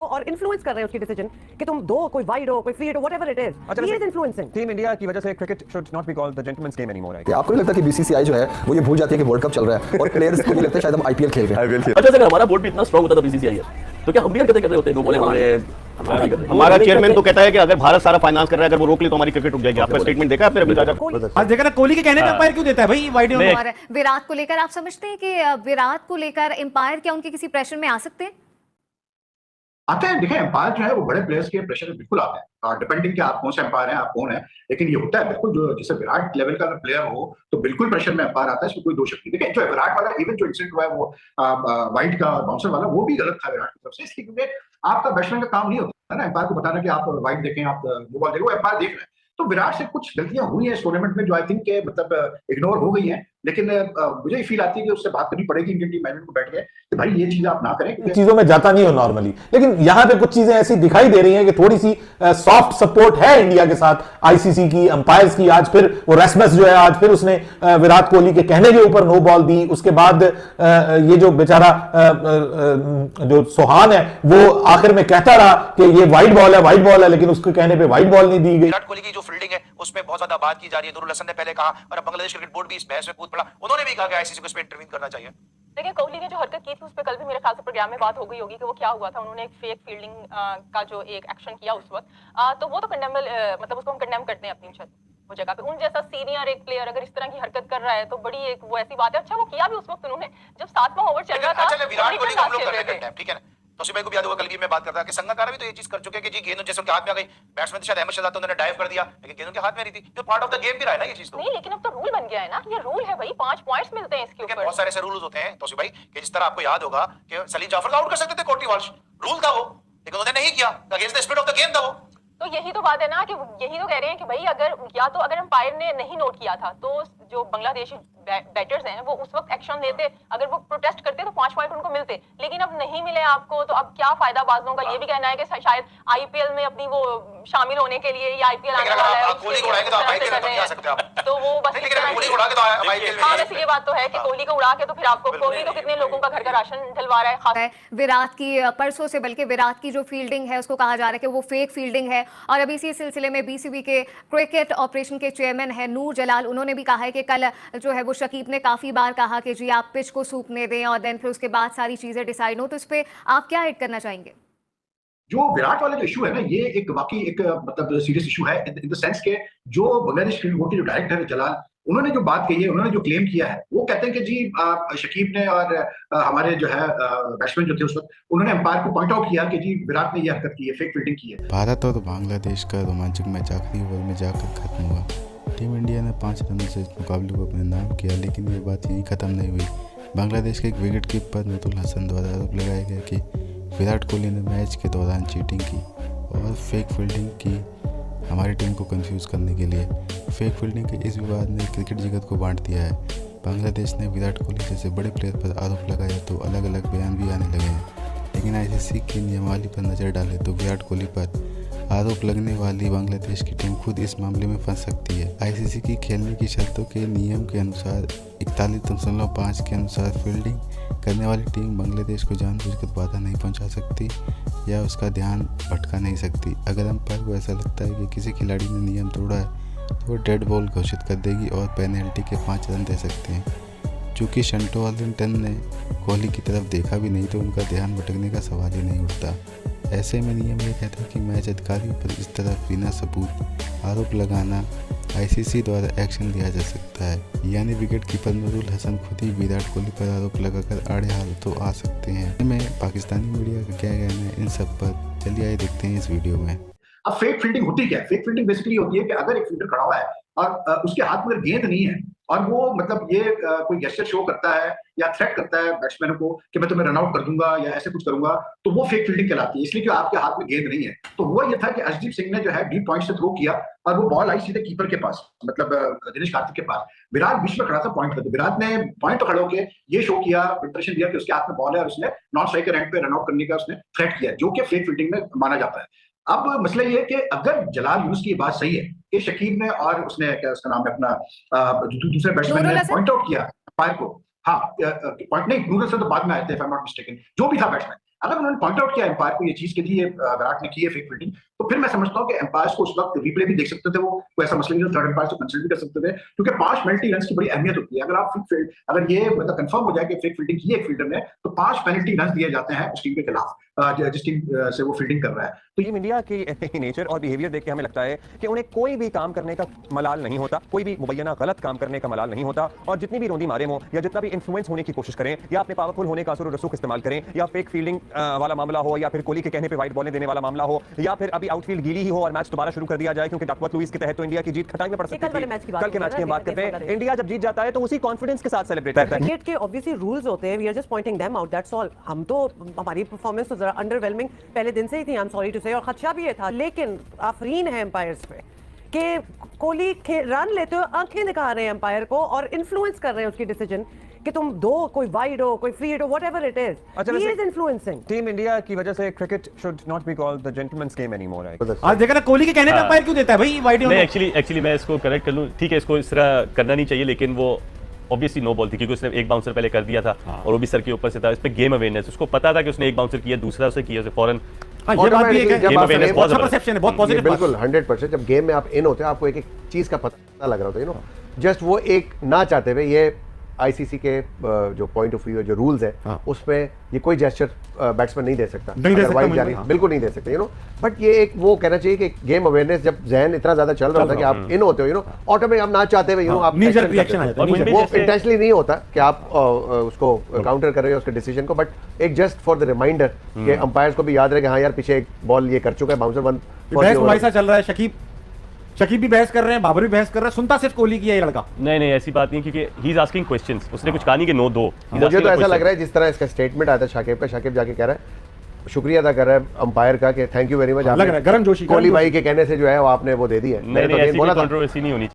और इन्फ्लुएंस कर रहे हैं उसकी डिसीजन कि तुम दो, कोई वाइड हो, कोई फीड हो, whatever it is, he is influencing. Team India की वजह से cricket should not be called the gentleman's game anymore. आपको नहीं लगता कि बीसीसीआई जो है वो ये भूल जाती है कि वर्ल्ड कप चल रहा है और प्लेयर्स को नहीं लगता शायद हम आईपीएल खेल रहे हैं? अच्छा, अगर हमारा बोर्ड भी इतना स्ट्रांग होता था बीसीसीआई है तो क्या हम भी हरकतें कर रहे होते? नो बोले हमारे हमारा चेयरमैन तो कहता है कि अगर भारत सारा फाइनेंस कर रहा है, अगर वो रोक ले तो हमारी क्रिकेट रुक जाएगी। आपका स्टेटमेंट देखा आपने? आज देखा ना कोहली के कहने पे अंपायर क्यों देता है भाई वाइड में? और विराट को लेकर आप समझते हैं कि विराट को लेकर अंपायर क्या उनके किसी प्रेशर में आ सकते हैं? आते हैं। देखिए, एम्पायर जो है वो बड़े प्लेयर्स के प्रेशर में बिल्कुल आते हैं, डिपेंडिंग कि आप कौन से एम्पायर हैं, आप कौन है। लेकिन ये होता है बिल्कुल, जो जैसे विराट लेवल का प्लेयर हो तो बिल्कुल प्रेशर में एम्पायर आता है, इसमें कोई दो शक नहीं। देखिए, जो विराट वाला इवन जो इंसिडेंट हुआ है वो वाइड का बाउंसर वाला, वो भी गलत था विराट की तरफ से, इसलिए क्योंकि आपका बैट्समैन का काम नहीं होता है ना एम्पायर को बताना कि आप वाइड देखें, आप वो बॉल देखें, वो एम्पायर देख रहे हैं। तो विराट से कुछ गलतियां हुई हैं इस टूर्नामेंट में जो आई थिंक के मतलब इग्नोर हो गई हैं, लेकिन मुझे फील आती है कि उससे बात करनी पड़ेगी इंडियन टीम मैनेजमेंट को बैठ के कि भाई ये चीज आप ना करें। चीजों में जाता नहीं हो नॉर्मली, लेकिन यहाँ पे कुछ चीजें ऐसी दिखाई दे रही हैं कि थोड़ी सी सॉफ्ट सपोर्ट है इंडिया के साथ आईसीसी की, अंपायर्स की। आज फिर वो रेस्मस जो है, आज फिर उसने विराट कोहली के कहने के ऊपर नो बॉल दी। उसके बाद ये जो बेचारा जो सोहान है वो आखिर में कहता रहा कि ये वाइड बॉल है, वाइड बॉल है, लेकिन उसके कहने पे वाइड बॉल नहीं दी गई। विराट कोहली की जो फील्डिंग है उस पर बहुत ज्यादा बात की जा रही है। नूरुल हसन ने पहले कहा और अब बांग्लादेश क्रिकेट बोर्ड भी इस बहस में कूद पड़ा। उन्होंने भी कहा कि आईसीसी को इस पे इंटरवीन करना चाहिए। देखिए, कोहली ने जो हरकत की थी उस पर कल भी मेरे ख्याल से प्रोग्राम में बात हो गई होगी कि वो क्या हुआ था। उन्होंने एक फेक फील्डिंग का जो एक एक्शन किया उस वक्त, तो वो तो कंडेमेबल, मतलब उसको हम कंडेम करते हैं अपनी वो जगह पे। उन जैसा सीनियर एक प्लेयर अगर इस तरह की हरकत कर रहा है तो बड़ी एक वो ऐसी बात है। अच्छा, वो किया भी उस वक्त उन्होंने जब 7वां ओवर चल रहा था। विराट कोहली को हम लोग कर रहे हैं, ठीक है ना? तो भाई को भी याद होगा, कल भी मैं बात करता कि संगकारा भी तो ये चीज कर चुके हैं कि जी गेंद जैसे उनके हाथ में आ गई, बैट्समैन शायद अहमद शहजाद, उन्होंने डाइव कर दिया, लेकिन गेंद उनके हाथ में नहीं थी। तो पार्ट ऑफ द गेम भी रहा है ना ये चीज। तो नहीं, लेकिन अब तो रूल बन गया है ना, ये रूल है भाई, 5 पॉइंट्स मिलते हैं इसके ऊपर। बहुत सारे ऐसे रूल्स होते हैं तो भाई कि जिस तरह आपको याद होगा कि सलीम जाफर को आउट कर सकते थे कोर्टी वाल्श, रूल था वो, लेकिन उन्होंने नहीं किया, against the spirit of the game था वो। तो यही तो बात है ना कि यही तो कह रहे हैं कि भाई अगर या तो अगर अंपायर ने नहीं नोट किया था तो जो बांग्लादेशी बैटर्स हैं वो उस वक्त एक्शन लेते, अगर वो प्रोटेस्ट करते तो 5 पॉइंट उनको मिलते, लेकिन अब नहीं मिले आपको। तो अब क्या फायदा बाजों का? ये भी कहना है कि शायद आईपीएल में अपनी वो शामिल होने के लिए या आईपीएल आने वाला है, कोहली को उड़ाएंगे तो आप आईपीएल में आ सकते हैं आप। तो वो बस कोहली को उड़ा के तो आईपीएल में। हां, वैसे ये बात तो है कि कोहली को उड़ा के तो फिर आपको, कोहली तो कितने लोगों का घर का राशन ढलवा रहा है। खास विराट की परसों से, बल्कि विराट की जो फील्डिंग है उसको कहा जा रहा है कि वो फेक फील्डिंग है। और अभी इसी सिलसिले में बीसीबी के क्रिकेट ऑपरेशन के चेयरमैन है नूर जलाल, उन्होंने भी कहा है कि कल जो है वो शकीब ने काफी बार कहा कि जी आप पिच को सूखने दें और देन फिर उसके बाद सारी चीजें डिसाइड हो। तो इस पे आप क्या ऐड करना चाहेंगे? जो विराट वाला जो इशू है ना, ये एक वाकई एक मतलब सीरियस इशू है इन द सेंस के जो बांग्लादेश क्रिकेट बोर्ड के जो डायरेक्टर है जलाल, उन्होंने जो बात कही है, उन्होंने जो क्लेम किया है, वो कहते हैं कि जी शकीब ने और हमारे जो है बैट्समैन जो थे उस वक्त, उन्होंने अंपायर को पॉइंट आउट किया कि जी विराट ने ये हरकत की है, फेक फील्डिंग की है। भारत और बांग्लादेश का रोमांचक मैच आखिरी ओवर में जाकर खत्म हुआ। टीम इंडिया ने 5 रन से इस मुकाबले को अपने नाम किया, लेकिन ये बात यहीं ख़त्म नहीं हुई। बांग्लादेश के एक विकेट कीपर नूरुल हसन द्वारा आरोप लगाया गया कि विराट कोहली ने मैच के दौरान चीटिंग की और फेक फील्डिंग की हमारी टीम को कंफ्यूज करने के लिए। फेक फील्डिंग के इस विवाद ने क्रिकेट जगत को बांट दिया है। बांग्लादेश ने विराट कोहली जैसे बड़े प्लेयर पर आरोप लगाया तो अलग अलग बयान भी आने लगे हैं, लेकिन आईसीसी की नियमावली पर नज़र डालें तो विराट कोहली पर आरोप लगने वाली बांग्लादेश की टीम खुद इस मामले में फंस सकती है। आईसीसी की खेलने की शर्तों के नियम के अनुसार 41.5 के अनुसार फील्डिंग करने वाली टीम बांग्लादेश को जानबूझकर बाधा नहीं पहुंचा सकती या उसका ध्यान भटका नहीं सकती। अगर अंपायर को ऐसा लगता है कि किसी खिलाड़ी ने नियम तोड़ा है तो वो डेड बॉल घोषित कर देगी और पेनल्टी के 5 रन दे सकते हैं। चूँकि शंटो वालिंगटन ने कोहली की तरफ देखा भी नहीं तो उनका ध्यान भटकने का सवाल ही नहीं उठता। ऐसे में नियम ये कहता है कि मैच अधिकारियों पर इस तरह बिना सबूत आरोप लगाना आईसीसी द्वारा एक्शन लिया जा सकता है, यानी विकेट कीपर नूरुल हसन खुद ही विराट कोहली पर आरोप लगाकर आड़े हाथों आ सकते हैं। में पाकिस्तानी मीडिया का क्या कहना है इन सब पर, चलिए आइए देखते हैं इस वीडियो में। अब फेक फील्डिंग होती क्या है? फेक फील्डिंग बेसिकली होती है कि अगर एक फील्डर खड़ा हुआ है और उसके हाथ में गेंद नहीं है और वो मतलब ये कोई गेस्चर शो करता है या थ्रेट करता है बैट्समैन को कि मैं तुम्हें रन आउट कर दूंगा या ऐसे कुछ करूंगा, तो वो फेक फील्डिंग कहलाती है, इसलिए कि आपके हाथ में गेंद नहीं है। तो वो ये था कि अर्शदीप सिंह ने जो है डीप पॉइंट से थ्रो किया और वो बॉल आई सीधे कीपर के पास, मतलब दिनेश कार्तिक के पास। विराट बीच में खड़ा था पॉइंट पर, विराट ने पॉइंट पर खड़े होकर ये शो किया, इंप्रेशन दिया कि उसके हाथ में बॉल है और उसने नॉन स्ट्राइकर एंड पे रन आउट करने का उसने थ्रेट किया, जो कि फेक फील्डिंग में माना जाता है। अब मसला ये है कि अगर जलाल यूनुस की बात सही है कि शकीब ने और उसने क्या उसका नाम है अपना दूसरे बैट्समैन ने पॉइंट आउट किया अंपायर को, हाँ पॉइंट नहीं, नूरुल हसन तो बाद में आए थे if I am not mistaken, जो भी था बैट्समैन, अगर उन्होंने पॉइंट आउट किया एम्पायर को ये चीज के लिए विराट ने की है फेक फील्डिंग, तो फिर मैं समझता हूँ कि एम्पायर्स को उस वक्त रिप्ले भी देख सकते थे, वो कोई ऐसा मसला नहीं, थर्ड एम्पायर से कंसल्ट भी कर सकते थे, क्योंकि 5 पेनल्टी रन की बड़ी अहमियत होती है। अगर आप अगर ये मतलब कंफर्म हो जाए कि फेक फील्डिंग की एक फील्डर ने, तो 5 पेनल्टी रन दिए जाते हैं उस टीम के खिलाफ जिस टीम से वो फील्डिंग कर रहा है। तो टीम इंडिया की नेचर और बिहेवियर देख के हमें लगता है कि उन्हें कोई भी काम करने का मलाल नहीं होता, कोई भी मुबैना गलत काम करने का मलाल नहीं होता, और जितनी भी रोंदी मारे हों या जितना भी इन्फ्लुएंस होने की कोशिश करें या अपने पावरफुल होने का असर और रसूख इस्तेमाल करें, या फेक फील्डिंग वाला मामला हो, या फिर कोहली के कहने पे वाइट बॉलें देने वाला मामला हो, या फिर अभी आउटफील्ड गीली ही हो और मैच दोबारा शुरू कर दिया जाए क्योंकि डकवर्थ लुईस के तहत तो इंडिया की जीत खटाई में पड़ सकती है। कल के मैच की बात करते हैं, इंडिया जब जीत जाता है तो उसी कॉन्फिडेंस के साथ सेलिब्रेट करता है। क्रिकेट के ऑब्वियसली रूल्स होते हैं, we are just pointing them out, that's all. हम तो हमारी परफॉर्मेंस तो जरा अंडरवेलमिंग पहले दिन से ही थी, आई एम सॉरी टू से, और खदशा भी ये था, लेकिन आफरीन है एम्पायर्स पे कि कोहली रन लेते हुए आंखें दिखा रहे हैं एम्पायर को और इन्फ्लुएंस कर रहे हैं उसकी डिसीजन कि तुम दो, कोई वाइड हो, कोई फ्री हिट हो, whatever it is, he is influencing. Team India की वजह से cricket should not be called the gentleman's game anymore. आज देखा ना कोहली के कहने पे अंपायर क्यों देता है भाई वाइड? नहीं, एक्चुअली मैं इसको करेक्ट कर लूं, ठीक है, इसको इस तरह करना नहीं चाहिए, लेकिन वो ऑब्वियसली नो बॉल थी क्योंकि उसने एक बाउंसर पहले कर दिया था और वो भी सर के ऊपर से था। इस पे गेम अवेयरनेस, उसको पता था कि उसने एक बाउंसर किया, दूसरा उसे किया, उसे फौरन ये बात भी है, गेम अवेयरनेस बहुत परसेप्शन है, बहुत पॉजिटिव। बिल्कुल 100%। जब गेम में आप इन होते हो, आपको एक एक चीज का पता लग रहा होता है, यू नो, जस्ट वो एक ना चाहते हुए ये आईसीसी के जो पॉइंट ऑफ व्यू जो रूल्स है उसमें ये कोई जेस्चर बैट्समैन नहीं दे सकता, बिल्कुल नहीं दे सकते, यू नो। बट ये एक वो कहना चाहिए कि गेम अवेयरनेस जब जहन इतना ज्यादा चल रहा था कि आप इन होते हो, यू नो, ऑटोमेटिक आप ना चाहते हुए, यू नो, आप वो इंटेंशनली नहीं होता कि आप उसको काउंटर कर रहे हो उसके डिसीजन को, बट एक जस्ट फॉर द रिमाइंडर कि अंपायर्स को भी याद रहे कि हाँ यार पीछे एक बॉल ये कर चुका है, बाउंसर 1 चल रहा है। शकीब भी बहस कर रहे हैं, बाबर भी बहस कर रहा है, सुनता सिर्फ कोहली की है ये लड़का। नहीं ऐसी बात नहीं, क्योंकि ही इज आस्किंग क्वेश्चंस, उसने कुछ कहा नहीं कि नो दो। मुझे तो ऐसा लग रहा है जिस तरह इसका स्टेटमेंट आया था शाकिब का, शाकिब जाके कह रहा है, शुक्रिया अदा कर रहा है अंपायर का कि थैंक यू वेरी मच, गर्म जोशी कोहली भाई के कहने से जो है वो आपने वो दे दी है। नहीं, ऐसी कंट्रोवर्सी नहीं होनी।